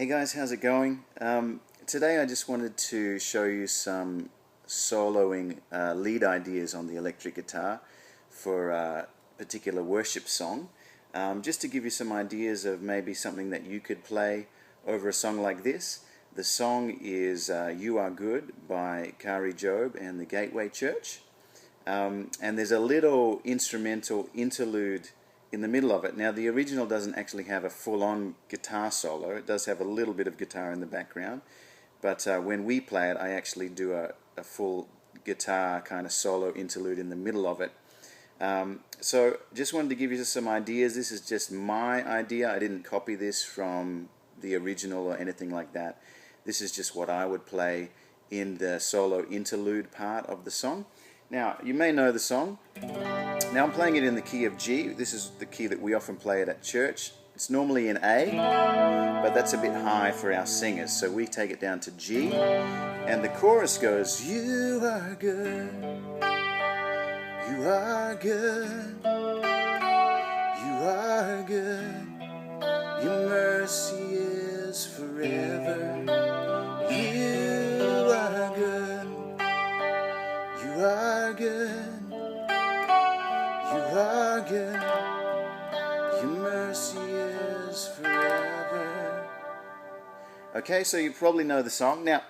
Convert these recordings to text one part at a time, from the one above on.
Hey guys, how's it going? Today I just wanted to show you some soloing lead ideas on the electric guitar for a particular worship song. Just to give you some ideas of maybe something that you could play over a song like this. The song is You Are Good by Kari, Jobe and the Gateway Church. And there's a little instrumental interlude in the middle of it. Now the original doesn't actually have a full-on guitar solo. It does have a little bit of guitar in the background, but when we play it I actually do a full guitar kind of solo interlude in the middle of it. So just wanted to give you some ideas. This is just my idea. I didn't copy this from the original or anything like that. This is just what I would play in the solo interlude part of the song. Now you may know the song. Now I'm playing it in the key of G. This is the key that we often play it at church. It's normally in A, but that's a bit high for our singers, so we take it down to G, and the chorus goes, You are good, you are good, you are good, your mercy is forever. You are good, you are good, you are good, your mercy is forever. Okay, so you probably know the song. Now,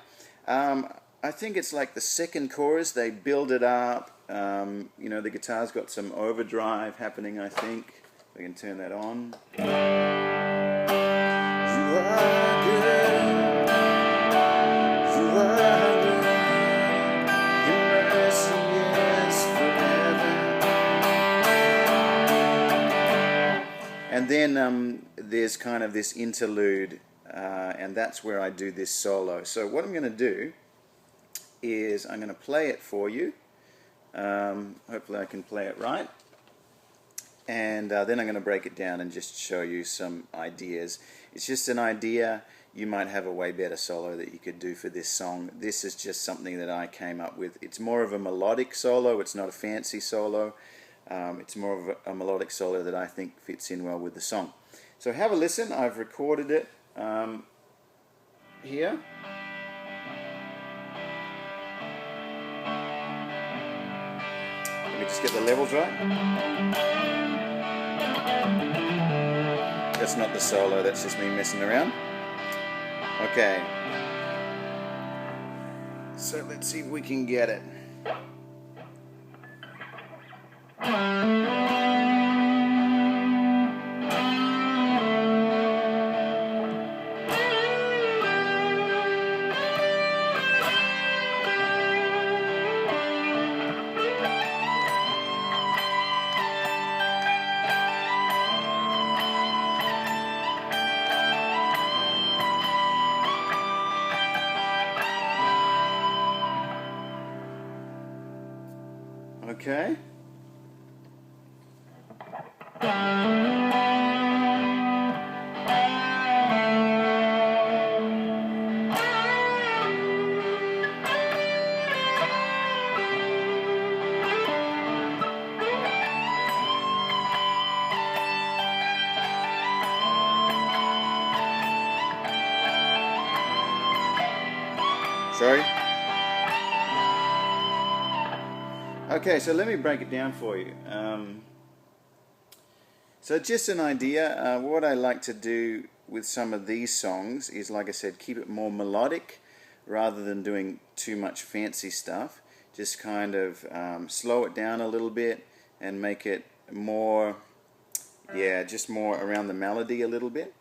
I think it's like the second chorus, they build it up. You know, the guitar's got some overdrive happening, I think. We can turn that on. You are good, you are good, your mercy is forever. And then there's kind of this interlude, and that's where I do this solo. So what I'm going to do is I'm going to play it for you. Hopefully I can play it right. And then I'm going to break it down and just show you some ideas. It's just an idea. You might have a way better solo that you could do for this song. This is just something that I came up with. It's more of a melodic solo. It's not a fancy solo. It's more of a melodic solo that I think fits in well with the song. So have a listen. I've recorded it here. Let me just get the levels right. That's not the solo, that's just me messing around. Okay. So let's see if we can get it. Okay. Sorry. Okay, so let me break it down for you. So just an idea, what I like to do with some of these songs is, like I said, keep it more melodic rather than doing too much fancy stuff. Just kind of slow it down a little bit and make it more, just more around the melody a little bit.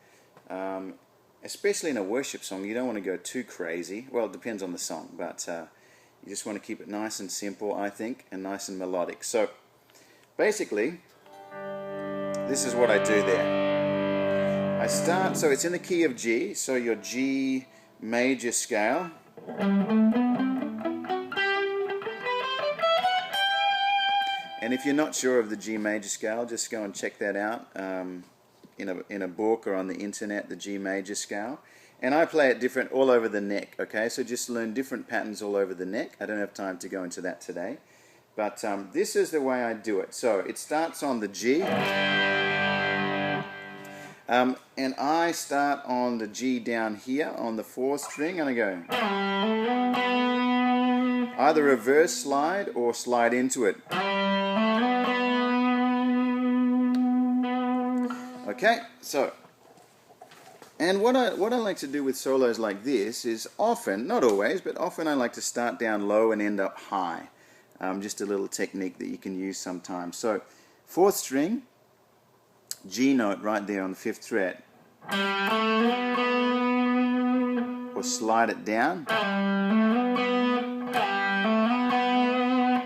Especially in a worship song, you don't want to go too crazy. Well, it depends on the song, but you just want to keep it nice and simple, I think, and nice and melodic. So, basically, this is what I do there. I start, so it's in the key of G, so your G major scale. And if you're not sure of the G major scale, just go and check that out in a book or on the internet, the G major scale. And I play it different all over the neck, okay? So just learn different patterns all over the neck. I don't have time to go into that today. But this is the way I do it. So it starts on the G. And I start on the G down here on the 4th string, and I go either reverse slide or slide into it. Okay, so, and what I like to do with solos like this is often, not always, but often I like to start down low and end up high. Just a little technique that you can use sometimes. So, 4th string, G note right there on the 5th fret, or slide it down,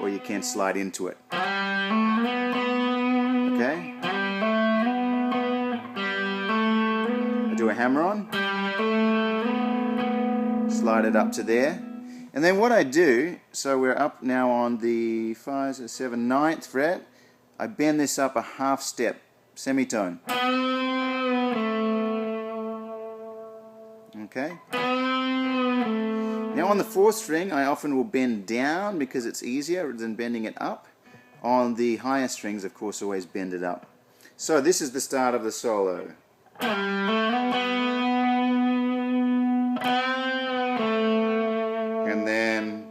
or you can slide into it. Okay? I do a hammer on, slide it up to there, and then what I do, so we're up now on the 5, 6, 7, 9th fret, I bend this up a half step, semitone. Okay? Now on the 4th string, I often will bend down because it's easier than bending it up. On the higher strings, of course, always bend it up. So this is the start of the solo. And then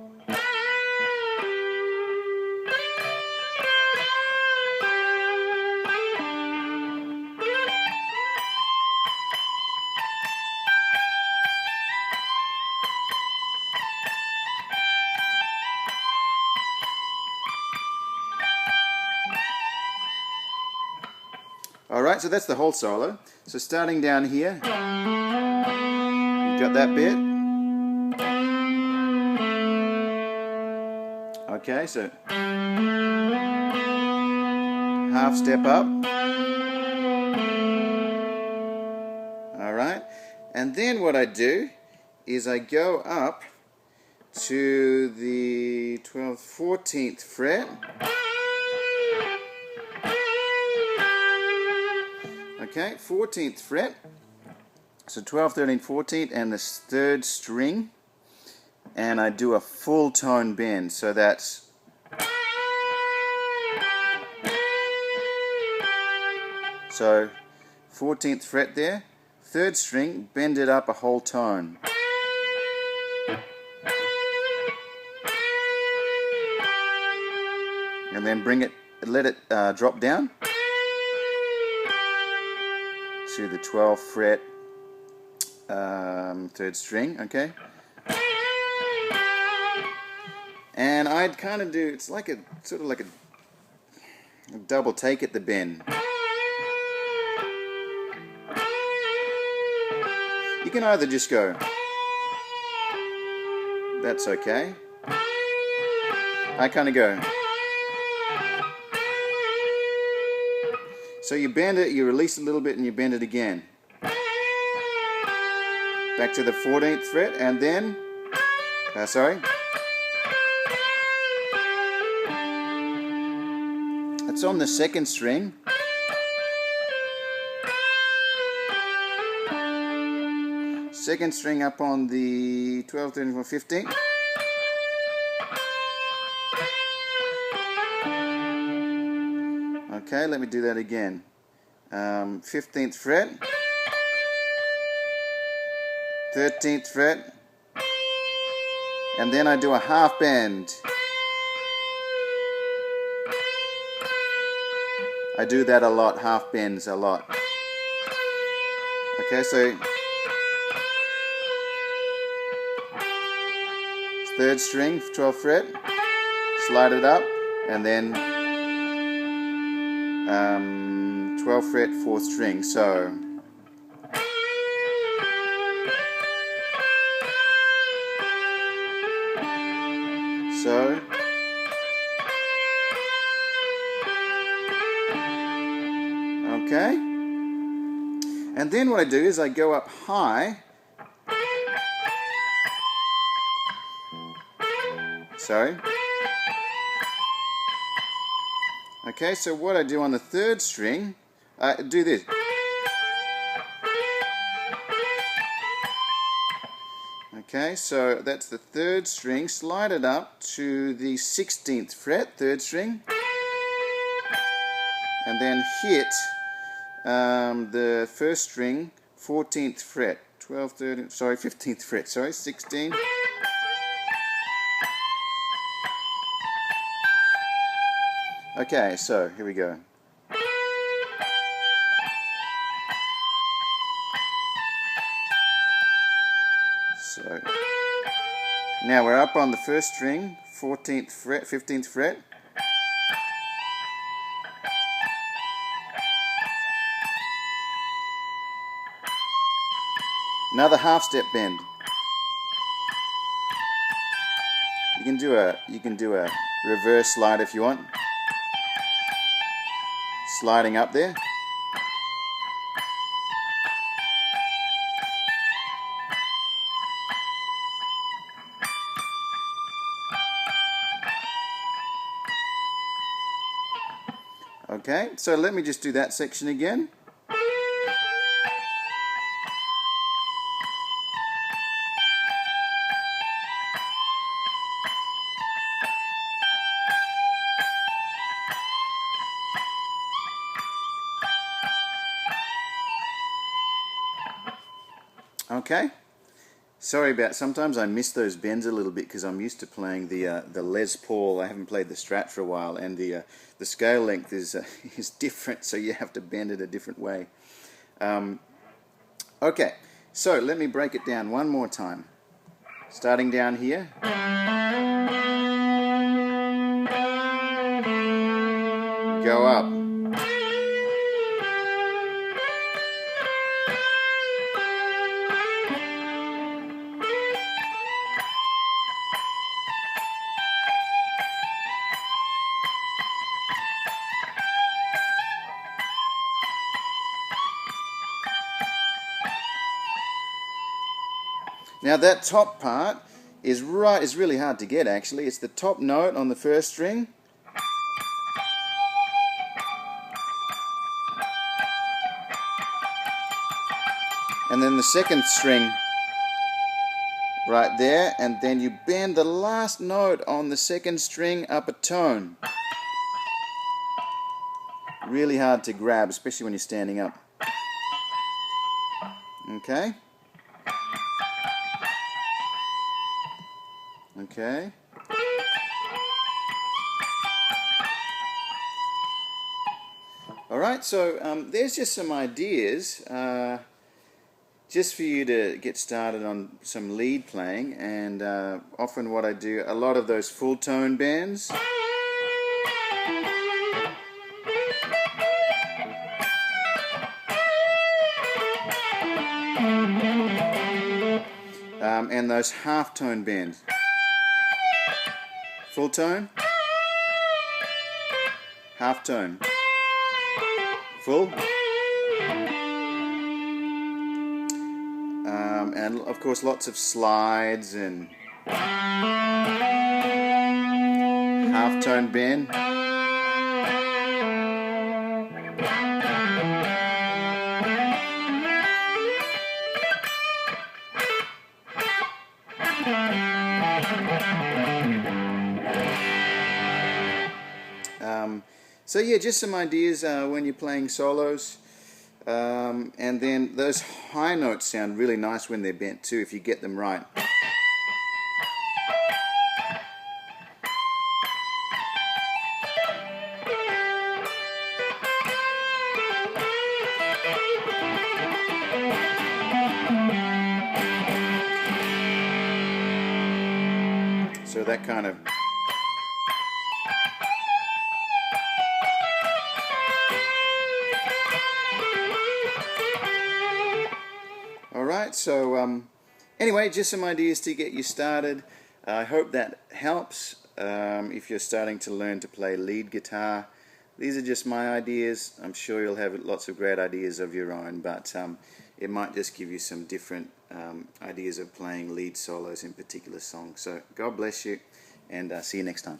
alright, so that's the whole solo. So starting down here, you've got that bit. Okay, so half step up. Alright, and then what I do is I go up to the 12th, 14th fret. Okay, 14th fret, so 12th, 13th, 14th, and the 3rd string, and I do a full tone bend, so that's so 14th fret there, 3rd string, bend it up a whole tone. And then bring it, let it drop down to the 12th fret, 3rd string, okay? And I'd kind of do, it's like a, sort of like a double take at the bend. You can either just go, that's okay. I kind of go. So you bend it, you release a little bit, and you bend it again. Back to the 14th fret, and then, sorry. It's on the 2nd string. Second string up on the 12th, 13th, 14th, 15th. Okay, let me do that again. 15th fret, 13th fret, and then I do a half bend. I do that a lot, half bends a lot. Okay, so 3rd string, 12th fret, slide it up, and then 12th fret, 4th string. So okay, and then what I do is I go up high. Sorry. Okay, so what I do on the 3rd string, I do this. Okay, so that's the 3rd string, slide it up to the 16th fret, 3rd string, and then hit the first string, 14th fret, 12th, 13th, sorry, 15th fret, sorry, 16. Okay, so here we go. So now we're up on the first string, 14th fret, 15th fret. Another half step bend. You can do a reverse slide if you want. Sliding up there. Okay, so let me just do that section again. Okay, sorry about, sometimes I miss those bends a little bit because I'm used to playing the Les Paul. I haven't played the Strat for a while, and the scale length is is different, so you have to bend it a different way. Okay, so let me break it down one more time. Starting down here. Go up. Now that top part is really hard to get actually. It's the top note on the first string. And then the second string right there, and then you bend the last note on the second string up a tone. Really hard to grab, especially when you're standing up. Okay? Okay. Alright, so there's just some ideas just for you to get started on some lead playing, and often what I do, a lot of those full tone bends. And those half tone bends. Full tone, half tone, full, and of course lots of slides and half tone bend. So yeah, just some ideas when you're playing solos, and then those high notes sound really nice when they're bent too, if you get them right. So that kind of... Alright, so anyway, just some ideas to get you started. I hope that helps if you're starting to learn to play lead guitar. These are just my ideas. I'm sure you'll have lots of great ideas of your own, but it might just give you some different ideas of playing lead solos in particular songs. So God bless you, and see you next time.